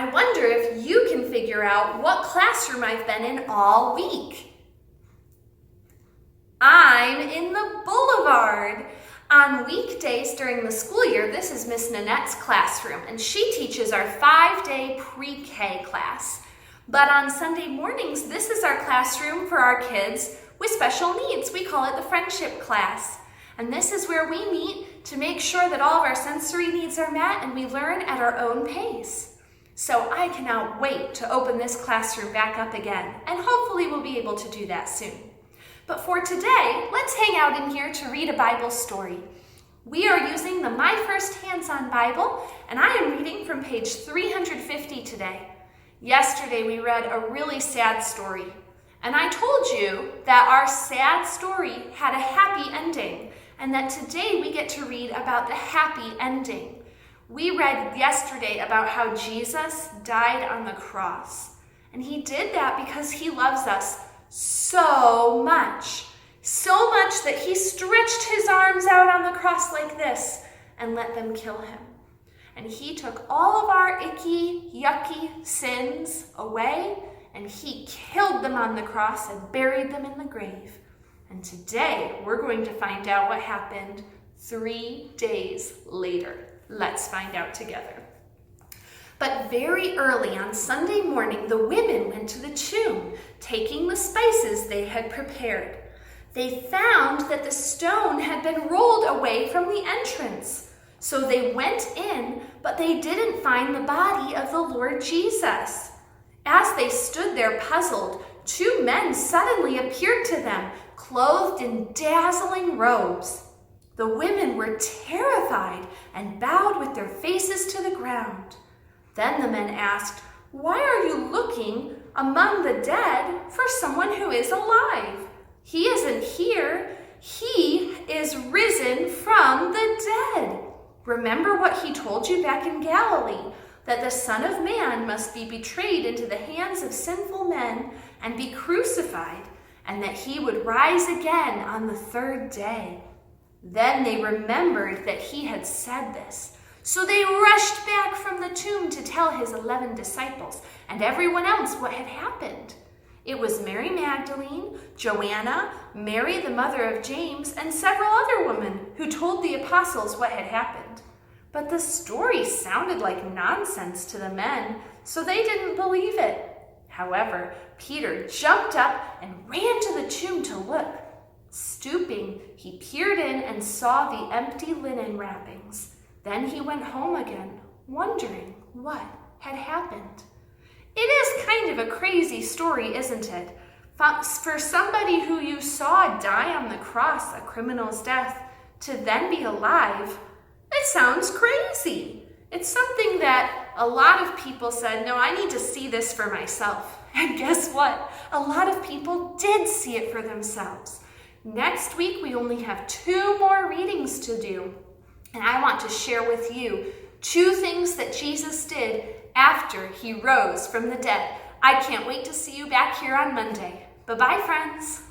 I wonder if you can figure out what classroom I've been in all week. I'm in the Boulevard. On weekdays during the school year, this is Miss Nanette's classroom, and she teaches our 5-day pre-K class. But on Sunday mornings, this is our classroom for our kids with special needs. We call it the friendship class. And this is where we meet to make sure that all of our sensory needs are met and we learn at our own pace. So I cannot wait to open this classroom back up again, and hopefully we'll be able to do that soon. But for today, let's hang out in here to read a Bible story. We are using the My First Hands-On Bible, and I am reading from page 350 today. Yesterday we read a really sad story, and I told you that our sad story had a happy ending, and that today we get to read about the happy ending. We read yesterday about how Jesus died on the cross, and he did that because he loves us so much that he stretched his arms out on the cross like this and let them kill him. And he took all of our icky, yucky sins away, and he killed them on the cross and buried them in the grave. And today we're going to find out what happened 3 days later. Let's find out together. But very early on Sunday morning, the women went to the tomb, taking the spices they had prepared. They found that the stone had been rolled away from the entrance. So they went in, but they didn't find the body of the Lord Jesus. As they stood there puzzled, 2 men suddenly appeared to them, clothed in dazzling robes. The women were terrified and bowed with their faces to the ground. Then the men asked, "Why are you looking among the dead for someone who is alive? He isn't here. He is risen from the dead. Remember what he told you back in Galilee, that the Son of Man must be betrayed into the hands of sinful men and be crucified, and that he would rise again on the 3rd day." Then they remembered that he had said this. So they rushed back from the tomb to tell his 11 disciples and everyone else what had happened. It was Mary Magdalene, Joanna, Mary the mother of James, and several other women who told the apostles what had happened. But the story sounded like nonsense to the men, so they didn't believe it. However, Peter jumped up and ran to the tomb to look. Stooping, he peered in and saw the empty linen wrappings. Then he went home again, wondering what had happened. It is kind of a crazy story, isn't it? For somebody who you saw die on the cross, a criminal's death, to then be alive, it sounds crazy. It's something that a lot of people said, no, I need to see this for myself. And guess what? A lot of people did see it for themselves. Next week, we only have 2 more readings to do. And I want to share with you 2 things that Jesus did after he rose from the dead. I can't wait to see you back here on Monday. Bye-bye, friends.